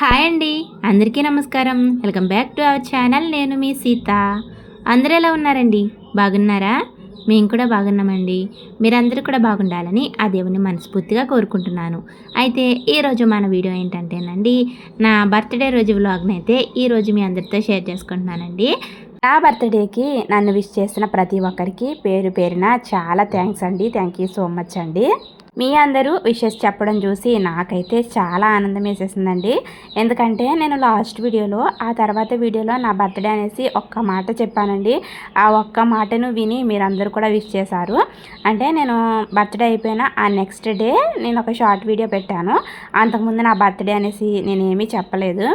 Hi అండి, అందరికీ నమస్కారం. Welcome back to our channel. నేను మీ సీత. అందరూ ఎలా ఉన్నారండి? బాగున్నారా? మేము కూడా బాగున్నామండి. మీరందరూ కూడా బాగుండాలని ఆ దేవుని మనస్ఫూర్తిగా కోరుకుంటున్నాను. అయితే ఈరోజు మన వీడియో ఏంటంటేనండి, నా బర్త్డే రోజు వ్లాగ్ని అయితే ఈరోజు మీ అందరితో షేర్ చేసుకుంటున్నానండి. నా బర్త్డేకి నన్ను విష్ చేసిన ప్రతి ఒక్కరికి పేరు పేరున చాలా థ్యాంక్స్ అండి. థ్యాంక్ యూ సో మచ్ అండి. మీ అందరూ విషెస్ చెప్పడం చూసి నాకైతే చాలా ఆనందం వేసేసిందండి. ఎందుకంటే నేను లాస్ట్ వీడియోలో ఆ తర్వాత వీడియోలో నా బర్త్డే అనేసి ఒక్క మాట చెప్పానండి. ఆ ఒక్క మాటను విని మీరందరూ కూడా విష్ చేశారు. అంటే నేను బర్త్డే అయిపోయిన ఆ నెక్స్ట్ డే నేను ఒక షార్ట్ వీడియో పెట్టాను. అంతకుముందు నా బర్త్డే అనేసి నేనేమీ చెప్పలేదు.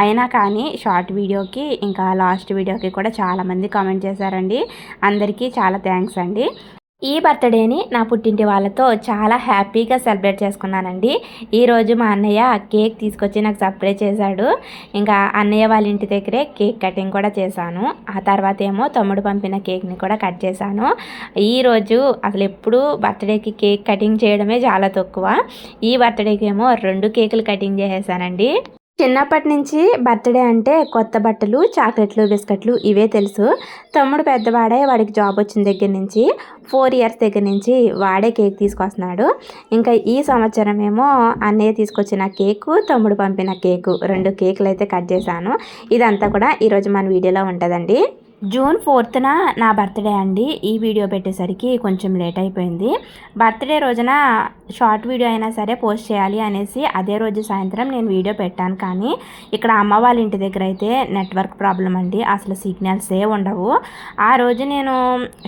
అయినా కానీ షార్ట్ వీడియోకి ఇంకా లాస్ట్ వీడియోకి కూడా చాలామంది కామెంట్ చేశారండి. అందరికీ చాలా థ్యాంక్స్ అండి. ఈ బర్త్డేని నా పుట్టింటి వాళ్ళతో చాలా హ్యాపీగా సెలబ్రేట్ చేసుకున్నానండి. ఈరోజు మా అన్నయ్య కేక్ తీసుకొచ్చి నాకు సర్ప్రైజ్ చేశాడు. ఇంకా అన్నయ్య వాళ్ళ ఇంటి దగ్గరే కేక్ కటింగ్ కూడా చేశాను. ఆ తర్వాత ఏమో తమ్ముడు పంపిన కేక్ని కూడా కట్ చేశాను. ఈరోజు అసలు ఎప్పుడు బర్త్డేకి కేక్ కటింగ్ చేయడమే చాలా తక్కువ. ఈ బర్త్డేకి ఏమో 2 కేకులు కటింగ్ చేసేసానండి. చిన్నప్పటి నుంచి బర్త్డే అంటే కొత్త బట్టలు, చాక్లెట్లు, బిస్కెట్లు ఇవే తెలుసు. తమ్ముడు పెద్దవాడే, వాడికి జాబ్ వచ్చిన దగ్గర నుంచి 4 ఇయర్స్ దగ్గర నుంచి వాడే కేక్ తీసుకొస్తున్నాడు. ఇంకా ఈ సంవత్సరం ఏమో అన్నయ్య తీసుకొచ్చిన కేకు, తమ్ముడు పంపిన కేకు 2 కేకులు అయితే కట్ చేశాను. ఇదంతా కూడా ఈరోజు మన వీడియోలో ఉంటుందండి. జూన్ 4న నా బర్త్డే అండి. ఈ వీడియో పెట్టేసరికి కొంచెం లేట్ అయిపోయింది. బర్త్డే రోజున షార్ట్ వీడియో అయినా సరే పోస్ట్ చేయాలి అనేసి అదే రోజు సాయంత్రం నేను వీడియో పెట్టాను. కానీ ఇక్కడ అమ్మ వాళ్ళ ఇంటి దగ్గర అయితే నెట్వర్క్ ప్రాబ్లం అండి. అసలు సిగ్నల్సే ఉండవు. ఆ రోజు నేను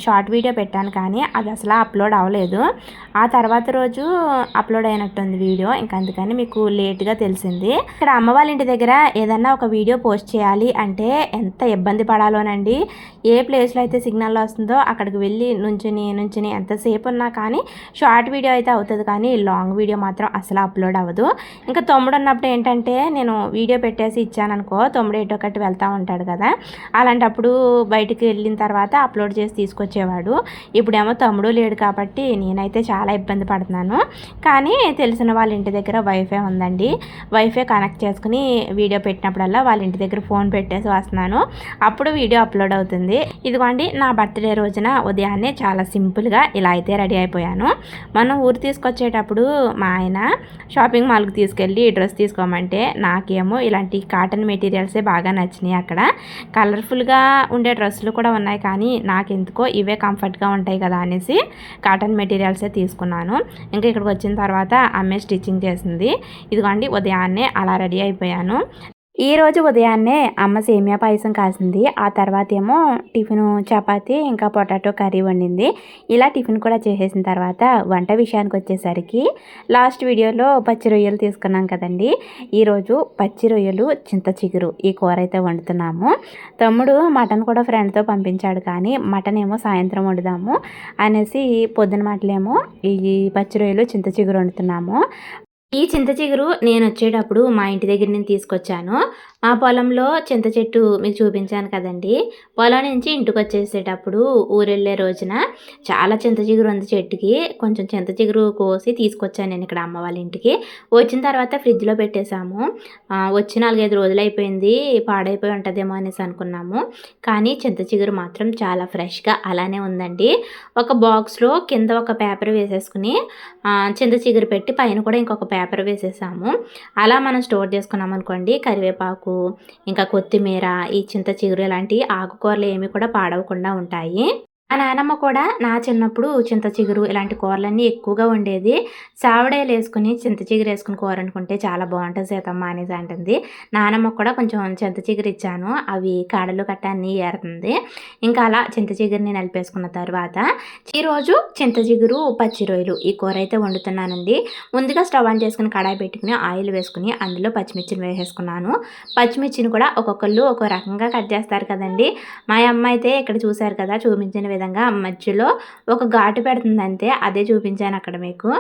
షార్ట్ వీడియో పెట్టాను కానీ అది అసలు అప్లోడ్ అవ్వలేదు. ఆ తర్వాత రోజు అప్లోడ్ అయినట్టుంది వీడియో. ఇంకా అందుకని మీకు లేట్గా తెలిసింది. ఇక్కడ అమ్మ వాళ్ళ ఇంటి దగ్గర ఏదన్నా ఒక వీడియో పోస్ట్ చేయాలి అంటే ఎంత ఇబ్బంది పడాలోనండి. ఏ ప్లేస్లో అయితే సిగ్నల్ వస్తుందో అక్కడికి వెళ్ళి నుంచుని ఎంతసేపు ఉన్నా కానీ షార్ట్ వీడియో అయితే అవుతుంది, కానీ లాంగ్ వీడియో మాత్రం అసలు అప్లోడ్ అవ్వదు. ఇంకా తమ్ముడు ఉన్నప్పుడు ఏంటంటే నేను వీడియో పెట్టేసి ఇచ్చాననుకో, తమ్ముడు ఎటో ఒకటి వెళ్తూ ఉంటాడు కదా, అలాంటప్పుడు బయటికి వెళ్ళిన తర్వాత అప్లోడ్ చేసి తీసుకొచ్చేవాడు. ఇప్పుడేమో తమ్ముడు లేడు కాబట్టి నేనైతే చాలా ఇబ్బంది పడుతున్నాను. కానీ తెలిసిన వాళ్ళ ఇంటి దగ్గర వైఫై ఉందండి. వైఫై కనెక్ట్ చేసుకుని వీడియో పెట్టినప్పుడల్లా వాళ్ళ ఇంటి దగ్గర ఫోన్ పెట్టేసి వస్తున్నాను. అప్పుడు వీడియో అప్లోడ్ అవుతుంది. ఇదిగోండి నా బర్త్డే రోజున ఉదయాన్నే చాలా సింపుల్గా ఇలా అయితే రెడీ అయిపోయాను. మనం ఊరు తీసుకొచ్చేటప్పుడు మా ఆయన షాపింగ్ మాల్కి తీసుకెళ్ళి డ్రెస్ తీసుకోమంటే నాకేమో ఇలాంటి కాటన్ మెటీరియల్సే బాగా నచ్చినాయి. అక్కడ కలర్ఫుల్గా ఉండే డ్రెస్సులు కూడా ఉన్నాయి, కానీ నాకెందుకో ఇవే కంఫర్ట్గా ఉంటాయి కదా అనేసి కాటన్ మెటీరియల్సే తీసుకున్నాను. ఇంకా ఇక్కడికి వచ్చిన తర్వాత అమ్మే స్టిచ్చింగ్ చేసింది. ఇదిగోండి ఉదయాన్నే అలా రెడీ అయిపోయాను. ఈరోజు ఉదయాన్నే అమ్మ సేమియా పాయసం కాసింది. ఆ తర్వాత ఏమో టిఫిన్ చపాతి ఇంకా పొటాటో కర్రీ వండింది. ఇలా టిఫిన్ కూడా చేసేసిన తర్వాత వంట విషయానికి వచ్చేసరికి లాస్ట్ వీడియోలో పచ్చి రొయ్యలు తీసుకున్నాం కదండి. ఈరోజు పచ్చి రొయ్యలు చింత చిగురు ఈ కూర అయితే వండుతున్నాము. తమ్ముడు మటన్ కూడా ఫ్రెండ్తో పంపించాడు, కానీ మటన్ ఏమో సాయంత్రం వండుదాము అనేసి పొద్దున మాటలేమో ఈ పచ్చి రొయ్యలు చింత చిగురు వండుతున్నాము. ఈ చింత చిగురు నేను వచ్చేటప్పుడు మా ఇంటి దగ్గర నేను తీసుకొచ్చాను. మా పొలంలో చింత చెట్టు మీకు చూపించాను కదండి. పొలం నుంచి ఇంటికి వచ్చేసేటప్పుడు ఊరెళ్ళే రోజున చాలా చింత చిగురు ఉంది చెట్టుకి. కొంచెం చింత చిగురు కోసి తీసుకొచ్చాను నేను ఇక్కడ అమ్మ వాళ్ళ ఇంటికి. వచ్చిన తర్వాత ఫ్రిడ్జ్లో పెట్టేశాము. వచ్చి 4-5 రోజులు అయిపోయింది, పాడైపోయి ఉంటుందేమో అనేసి అనుకున్నాము. కానీ చింత చిగురు మాత్రం చాలా ఫ్రెష్గా అలానే ఉందండి. ఒక బాక్స్లో కింద ఒక పేపర్ వేసేసుకుని చింత చిగురు పెట్టి పైన కూడా ఇంకొక పేపర్ వేసేసాము. అలా మనం స్టోర్ చేసుకున్నాం అనుకోండి, కరివేపాకు ఇంకా కొత్తిమీర, ఈ చింత చిగురు ఇలాంటి ఆకుకూరలు ఏమి కూడా పాడవకుండా ఉంటాయి. మా నానమ్మ కూడా నా చిన్నప్పుడు చింత చిగురు ఇలాంటి కూరలన్నీ ఎక్కువగా ఉండేది. సావడాయలు వేసుకుని చింత చిగురు వేసుకుని కూర అనుకుంటే చాలా బాగుంటుంది సీతమ్మ అనేసి అంటుంది. నానమ్మకు కూడా కొంచెం చింత చిగురు ఇచ్చాను, అవి కాడలు కట్ట అన్నీ ఏరుతుంది. ఇంకా అలా చింత చిగురిని నలిపేసుకున్న తర్వాత ఈరోజు చింత చిగురు పచ్చి రొయ్యలు ఈ కూర అయితే వండుతున్నానండి. ముందుగా స్టవ్ ఆన్ చేసుకుని కడాయి పెట్టుకుని ఆయిల్ వేసుకుని అందులో పచ్చిమిర్చిని వేసేసుకున్నాను. పచ్చిమిర్చిని కూడా ఒక్కొక్కళ్ళు ఒక్కో రకంగా కట్ చేస్తారు కదండి. మా అమ్మ అయితే ఇక్కడ చూశారు కదా, చూపించిన విధంగా మధ్యలో ఒక ఘాటు పెడుతుంది అంతే, అదే చూపించాను అక్కడ మీకు.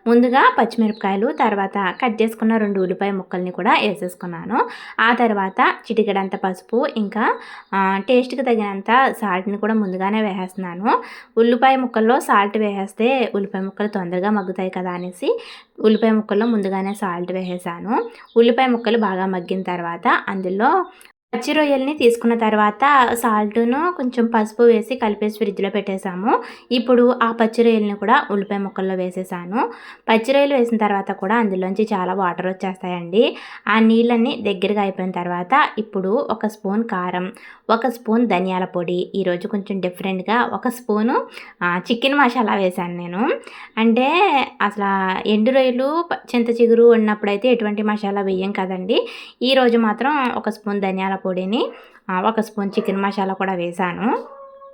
ముందుగా పచ్చిమిరపకాయలు, తర్వాత కట్ చేసుకున్న 2 ఉల్లిపాయ ముక్కల్ని కూడా వేసేసుకున్నాను. ఆ తర్వాత చిటికెడంత పసుపు, ఇంకా టేస్ట్కి తగినంత సాల్ట్ని కూడా ముందుగానే వేసేస్తున్నాను. ఉల్లిపాయ ముక్కల్లో సాల్ట్ వేసేస్తే ఉల్లిపాయ ముక్కలు తొందరగా మగ్గుతాయి కదా అనేసి ఉల్లిపాయ ముక్కల్లో ముందుగానే సాల్ట్ వేసేసాను. ఉల్లిపాయ ముక్కలు బాగా మగ్గిన తర్వాత అందులో పచ్చి రొయ్యల్ని తీసుకున్న తర్వాత సాల్ట్ను కొంచెం పసుపు వేసి కలిపేసి ఫ్రిడ్జ్లో పెట్టేసాము. ఇప్పుడు ఆ పచ్చి రొయ్యల్ని కూడా ఉల్లిపాయ ముక్కల్లో వేసేసాను. పచ్చి రొయ్యలు వేసిన తర్వాత కూడా అందులోంచి చాలా వాటర్ వచ్చేస్తాయండి. ఆ నీళ్ళన్నీ దగ్గరగా అయిపోయిన తర్వాత ఇప్పుడు 1 స్పూన్ కారం, 1 స్పూన్ ధనియాల పొడి, ఈరోజు కొంచెం డిఫరెంట్గా 1 స్పూను చికెన్ మసాలా వేశాను నేను. అంటే అసలు ఎండు రొయ్యలు చింత చిగురు ఉన్నప్పుడైతే ఎటువంటి మసాలా వేయం కదండి. ఈరోజు మాత్రం 1 స్పూన్ ధనియాల పొడిని, 1 స్పూన్ చికెన్ మసాలా కూడా వేసాను.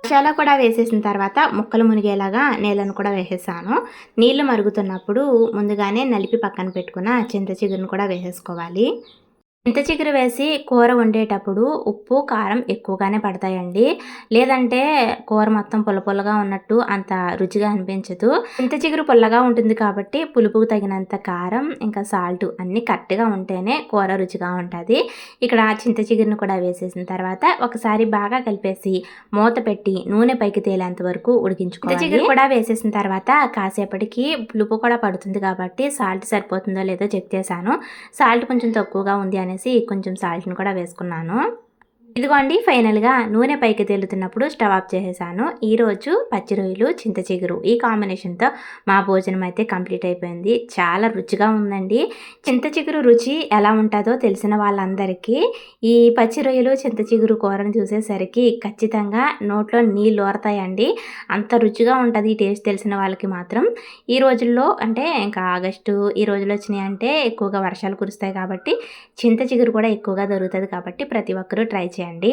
మసాలా కూడా వేసేసిన తర్వాత ముక్కలు మునిగేలాగా నీళ్ళను కూడా వేసేసాను. నీళ్ళు మరుగుతున్నప్పుడు ముందుగానే నలిపి పక్కన పెట్టుకున్న చింత చిగురును కూడా వేసేసుకోవాలి. చింత చిగురు వేసి కూర వండేటప్పుడు ఉప్పు, కారం ఎక్కువగానే పడతాయండి. లేదంటే కూర మొత్తం పుల్లగా ఉన్నట్టు అంత రుచిగా అనిపించదు. చింత చిగురు పుల్లగా ఉంటుంది కాబట్టి పులుపుకు తగినంత కారం, ఇంకా సాల్ట్ అన్నీ కరెక్ట్గా ఉంటేనే కూర రుచిగా ఉంటుంది. ఇక్కడ చింత చిగురును కూడా వేసేసిన తర్వాత ఒకసారి బాగా కలిపేసి మూత పెట్టి నూనె పైకి తేలేంత వరకు ఉడికించుకోవాలి. చింత చిగురు కూడా వేసేసిన తర్వాత కాసేపటికి పులుపు కూడా పడుతుంది కాబట్టి సాల్ట్ సరిపోతుందో లేదో చెక్ చేశాను. సాల్ట్ కొంచెం తక్కువగా ఉంది అనేసి కొంచెం సాల్ట్ని కూడా వేసుకున్నాను. ఇదిగోండి ఫైనల్గా నూనె పైకి తేలుతున్నప్పుడు స్టవ్ ఆఫ్ చేసేసాను. ఈరోజు పచ్చి రొయ్యలు, చింత చిగురు ఈ కాంబినేషన్తో మా భోజనం అయితే కంప్లీట్ అయిపోయింది. చాలా రుచిగా ఉందండి. చింత చిగురు రుచి ఎలా ఉంటుందో తెలిసిన వాళ్ళందరికీ ఈ పచ్చి రొయ్యలు, చింత చిగురు కూరను చూసేసరికి ఖచ్చితంగా నోట్లో నీళ్ళు ఊరతాయండి. అంత రుచిగా ఉంటుంది టేస్ట్ తెలిసిన వాళ్ళకి మాత్రం. ఈ రోజుల్లో అంటే ఇంకా ఆగస్టు ఈ రోజులు వచ్చినాయి అంటే ఎక్కువగా వర్షాలు కురుస్తాయి కాబట్టి చింత చిగురు కూడా ఎక్కువగా దొరుకుతుంది కాబట్టి ప్రతి ఒక్కరూ ట్రై చేయండి.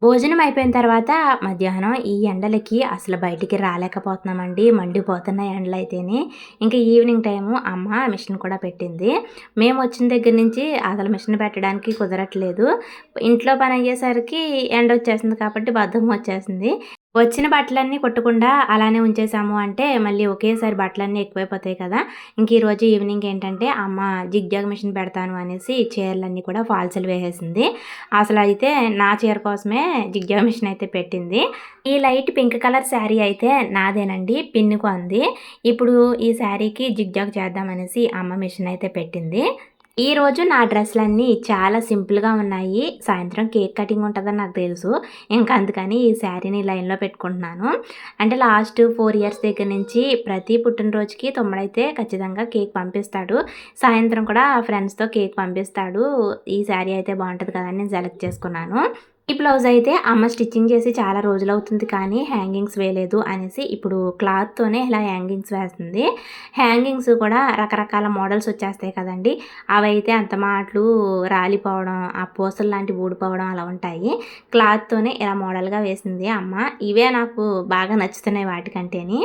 భోజనం అయిపోయిన తర్వాత మధ్యాహ్నం ఈ ఎండలకి అసలు బయటికి రాలేకపోతున్నామండి. మండిపోతున్నాయి ఎండలు అయితేనే. ఇంకా ఈవినింగ్ టైము అమ్మ మిషన్ కూడా పెట్టింది. మేము వచ్చిన దగ్గర నుంచి అసలు మిషన్ పెట్టడానికి కుదరట్లేదు. ఇంట్లో పని అయ్యేసరికి ఎండ వచ్చేసింది కాబట్టి బద్ధకం వచ్చేసింది. వచ్చిన బట్టలన్నీ కుట్టకుండా అలానే ఉంచేసాము అంటే మళ్ళీ ఒకేసారి బట్టలన్నీ ఎక్కువైపోతాయి కదా. ఇంక ఈరోజు ఈవినింగ్ ఏంటంటే అమ్మ జిగ్జాగ్ మిషన్ పెడతాను అనేసి చీరలన్నీ కూడా ఫాల్స్లు వేసేసింది. అసలు అయితే నా చీర కోసమే జిగ్జాగ్ మిషన్ అయితే పెట్టింది. ఈ లైట్ పింక్ కలర్ శారీ అయితే నాదేనండి, పిన్నుకు అంది. ఇప్పుడు ఈ శారీకి జిగ్జాగ్ చేద్దామనేసి అమ్మ మిషన్ అయితే పెట్టింది. ఈరోజు నా డ్రెస్సులన్నీ చాలా సింపుల్గా ఉన్నాయి. సాయంత్రం కేక్ కటింగ్ ఉంటుందని నాకు తెలుసు. ఇంకా అందుకని ఈ శారీని లైన్లో పెట్టుకుంటున్నాను. అంటే లాస్ట్ 4 ఇయర్స్ దగ్గర నుంచి ప్రతి పుట్టినరోజుకి తమ్ముడైతే ఖచ్చితంగా కేక్ పంపిస్తాడు. సాయంత్రం కూడా ఫ్రెండ్స్తో కేక్ పంపిస్తాడు. ఈ శారీ అయితే బాగుంటుంది కదా అని నేను సెలెక్ట్ చేసుకున్నాను. ఈ బ్లౌజ్ అయితే అమ్మ స్టిచ్చింగ్ చేసి చాలా రోజులు అవుతుంది కానీ హ్యాంగింగ్స్ వేయలేదు అనేసి ఇప్పుడు క్లాత్తోనే ఇలా హ్యాంగింగ్స్ వేస్తుంది. హ్యాంగింగ్స్ కూడా రకరకాల మోడల్స్ వచ్చేస్తాయి కదండి. అవైతే అంత మాటలు రాలిపోవడం, ఆ పూసలు లాంటివి ఊడిపోవడం అలా ఉంటాయి. క్లాత్తోనే ఇలా మోడల్గా వేసింది అమ్మ. ఇవే నాకు బాగా నచ్చుతున్నాయి వాటికంటేని.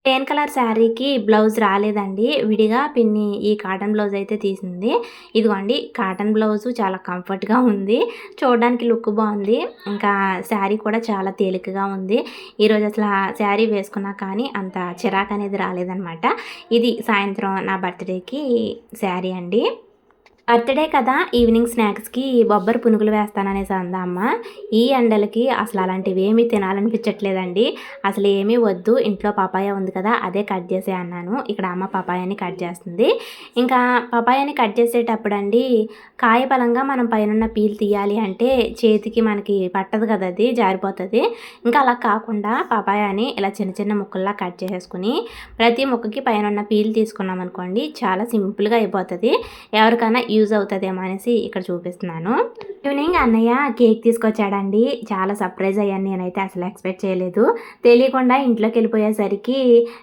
ప్లెయిన్ కలర్ శారీకి బ్లౌజ్ రాలేదండి. విడిగా పిన్ని ఈ కాటన్ బ్లౌజ్ అయితే తీసింది. ఇదిగోండి కాటన్ బ్లౌజు చాలా కంఫర్ట్గా ఉంది. చూడడానికి లుక్ బాగుంది. ఇంకా శారీ కూడా చాలా తేలికగా ఉంది. ఈరోజు అసలు శారీ వేసుకున్నా కానీ అంత చిరాకు అనేది రాలేదనమాట. ఇది సాయంత్రం నా బర్త్డేకి శారీ అండి. బర్త్డే కదా, ఈవినింగ్ స్నాక్స్కి బొబ్బరి పునుగులు వేస్తాననేసి అందా అమ్మ. ఈ ఎండలకి అసలు అలాంటివి ఏమీ తినాలనిపించట్లేదండి. అసలు ఏమీ వద్దు, ఇంట్లో పపాయ ఉంది కదా అదే కట్ చేసే అన్నాను. ఇక్కడ అమ్మ పపాయాని కట్ చేస్తుంది. ఇంకా పపాయాని కట్ చేసేటప్పుడు అండి కాయ బలంగా మనం పైన పీల్ తీయాలి అంటే చేతికి మనకి పట్టదు కదా, అది జారిపోతుంది. ఇంకా అలా కాకుండా పపాయాని ఇలా చిన్న చిన్న ముక్కల్లా కట్ చేసేసుకుని ప్రతి ముక్కకి పైన పీల్ తీసుకున్నాం అనుకోండి చాలా సింపుల్గా అయిపోతుంది. ఎవరికైనా యూజ్ అవుతుందేమో అనేసి ఇక్కడ చూపిస్తున్నాను. ఈవినింగ్ అన్నయ్య కేక్ తీసుకొచ్చాడండి. చాలా సర్ప్రైజ్ అయ్యాను. నేనైతే అసలు ఎక్స్పెక్ట్ చేయలేదు. తెలియకుండా ఇంట్లోకి వెళ్ళిపోయేసరికి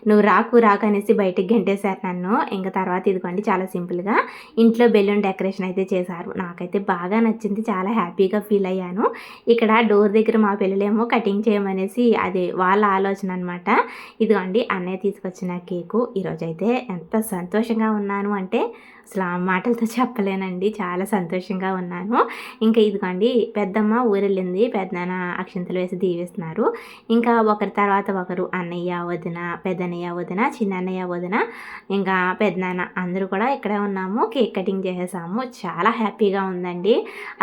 నువ్వు రాకు అనేసి బయటికి గెంటేశారు నన్ను. ఇంకా తర్వాత ఇదిగోండి చాలా సింపుల్గా ఇంట్లో బెలూన్ డెకరేషన్ అయితే చేశారు. నాకైతే బాగా నచ్చింది. చాలా హ్యాపీగా ఫీల్ అయ్యాను. ఇక్కడ డోర్ దగ్గర మా పిల్లలేమో కటింగ్ చేయమనేసి అది వాళ్ళ ఆలోచన అనమాట. ఇదిగోండి అన్నయ్య తీసుకొచ్చిన కేకు. ఈరోజైతే ఎంత సంతోషంగా ఉన్నాను అంటే అసలు ఆ మాటలతో చెప్పలేదు. చెప్పలేనండి, చాలా సంతోషంగా ఉన్నాను. ఇంకా ఇదిగోండి పెద్దమ్మ ఊరెళ్ళింది, పెద్దనాన్న అక్షింతలు వేసి దీవిస్తున్నారు. ఇంకా ఒకరి తర్వాత ఒకరు అన్నయ్య వదిన, పెద్దన్నయ్య వదిన, చిన్నన్నయ్య వదిన, ఇంకా పెద్దనాన్న అందరూ కూడా ఇక్కడే ఉన్నాము. కేక్ కటింగ్ చేసేసాము. చాలా హ్యాపీగా ఉందండి.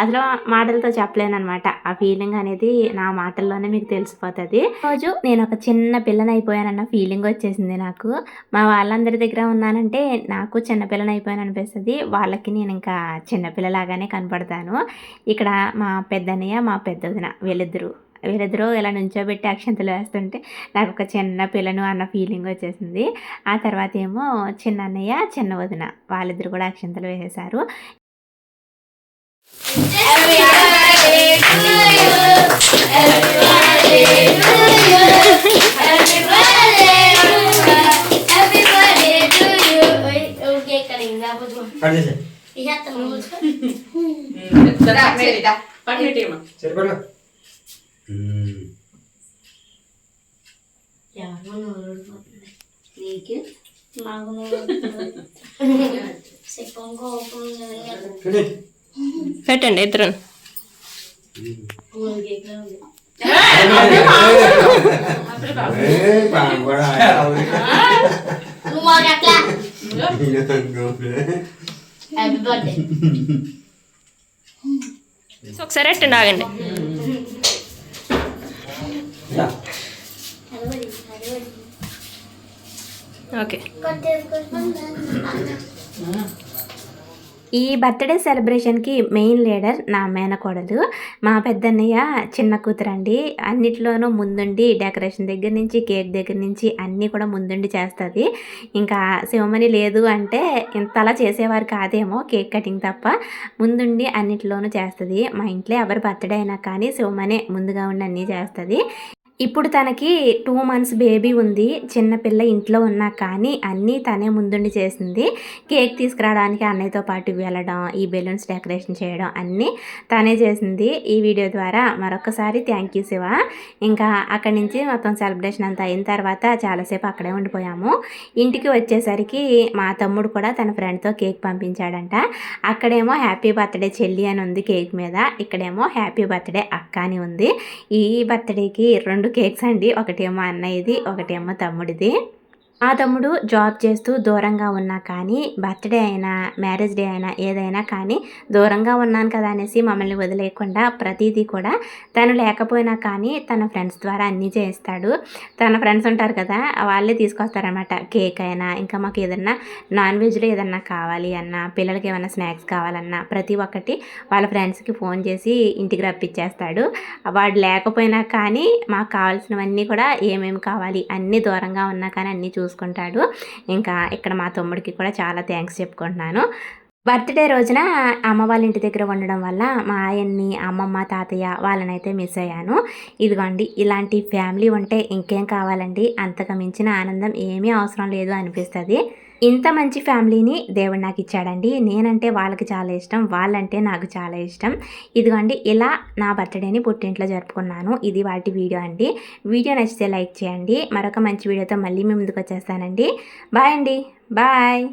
అసలు మాటలతో చెప్పలేనమాట. ఆ ఫీలింగ్ అనేది నా మాటల్లోనే మీకు తెలిసిపోతుంది. రోజు నేను ఒక చిన్న పిల్లని అయిపోయానన్న ఫీలింగ్ వచ్చేసింది నాకు. మా వాళ్ళందరి దగ్గర ఉన్నానంటే నాకు చిన్నపిల్లని అయిపోయాను అనిపిస్తుంది. వాళ్ళకి నేను ఇంకా చిన్నపిల్లలాగానే కనపడతాను. ఇక్కడ మా పెద్దన్నయ్య, మా పెద్దవదిన వీళ్ళిద్దరూ ఇలా నుంచోబెట్టి అక్షంతలు వేస్తుంటే నాకు ఒక చిన్న పిల్లను అన్న ఫీలింగ్ వచ్చేసింది. ఆ తర్వాత ఏమో చిన్నన్నయ్య, చిన్న వదిన వాళ్ళిద్దరు కూడా అక్షంతలు వేసేసారు. పెట్టండి ఇద్దరు. ఒకసారి ఎట్టండి, ఆగండి. ఓకే. ఈ బర్త్డే సెలబ్రేషన్కి మెయిన్ లీడర్ నా మేనకోడలు, మా పెద్దన్నయ్య చిన్న కూతురండి. అన్నిట్లోనూ ముందుండి డెకరేషన్ దగ్గర నుంచి కేక్ దగ్గర నుంచి అన్నీ కూడా ముందుండి చేస్తుంది. ఇంకా శివమణి లేదు అంటే ఇంతలా చేసేవారు కాదేమో, కేక్ కటింగ్ తప్ప ముందుండి అన్నిట్లోనూ చేస్తుంది. మా ఇంట్లో ఎవరి బర్త్డే అయినా కానీ శివమణి ముందుగా ఉండి అన్నీ చేస్తుంది. ఇప్పుడు తనకి 2 months బేబీ ఉంది. చిన్నపిల్ల ఇంట్లో ఉన్నా కానీ అన్నీ తనే ముందుండి చేసింది. కేక్ తీసుకురావడానికి అన్నయ్యతో పాటు వెళ్ళడం, ఈ బెలూన్స్ డెకరేషన్ చేయడం అన్నీ తనే చేసింది. ఈ వీడియో ద్వారా మరొకసారి థ్యాంక్ యూ శివ. ఇంకా అక్కడి నుంచి మొత్తం సెలబ్రేషన్ అంతా అయిన తర్వాత చాలాసేపు అక్కడే ఉండిపోయాము. ఇంటికి వచ్చేసరికి మా తమ్ముడు కూడా తన ఫ్రెండ్తో కేక్ పంపించాడంట. అక్కడేమో హ్యాపీ బర్త్డే చెల్లి అని ఉంది కేక్ మీద, ఇక్కడేమో హ్యాపీ బర్త్డే అక్క అని ఉంది. ఈ బర్త్డేకి 2 కేక్స్ అండి. ఒకటేమో అన్నయ్యది, ఒకటేమో తమ్ముడిది. ఆ తమ్ముడు జాబ్ చేస్తూ దూరంగా ఉన్నా కానీ బర్త్డే అయినా మ్యారేజ్ డే అయినా ఏదైనా కానీ దూరంగా ఉన్నాను కదా అనేసి మమ్మల్ని వదిలేయకుండా ప్రతిదీ కూడా తను లేకపోయినా కానీ తన ఫ్రెండ్స్ ద్వారా అన్నీ చేయిస్తాడు. తన ఫ్రెండ్స్ ఉంటారు కదా, వాళ్ళే తీసుకొస్తారనమాట. కేక్ అయినా ఇంకా మాకు ఏదన్నా నాన్ వెజ్లో ఏదన్నా కావాలి అన్నా, పిల్లలకి ఏమైనా స్నాక్స్ కావాలన్నా ప్రతి ఒక్కటి వాళ్ళ ఫ్రెండ్స్కి ఫోన్ చేసి ఇంటికి రప్పించేస్తాడు. వాడు లేకపోయినా కానీ మాకు కావాల్సినవన్నీ కూడా ఏమేమి కావాలి అన్నీ దూరంగా ఉన్నా కానీ అన్నీ చూసుకుంటాడు. ఇంకా ఇక్కడ మా తమ్ముడికి కూడా చాలా థ్యాంక్స్ చెప్పుకుంటున్నాను. బర్త్డే రోజున అమ్మ వాళ్ళ ఇంటి దగ్గర ఉండడం వల్ల మా ఆయన్ని, అమ్మమ్మ, తాతయ్య వాళ్ళనైతే మిస్ అయ్యాను. ఇదిగోండి ఇలాంటి ఫ్యామిలీ ఉంటే ఇంకేం కావాలండి, అంతకు మించిన ఆనందం ఏమీ అవసరం లేదు అనిపిస్తుంది. ఇంత మంచి ఫ్యామిలీని దేవుడు నాకు ఇచ్చాడండి. నేనంటే వాళ్ళకి చాలా ఇష్టం, వాళ్ళంటే నాకు చాలా ఇష్టం. ఇదిగోండి ఇలా నా బర్త్డేని పుట్టింట్లో జరుపుకున్నాను. ఇది వాటి వీడియో అండి. వీడియో నచ్చితే లైక్ చేయండి. మరొక మంచి వీడియోతో మళ్ళీ మీ ముందుకు వచ్చేస్తానండి. బాయ్ అండి, బాయ్.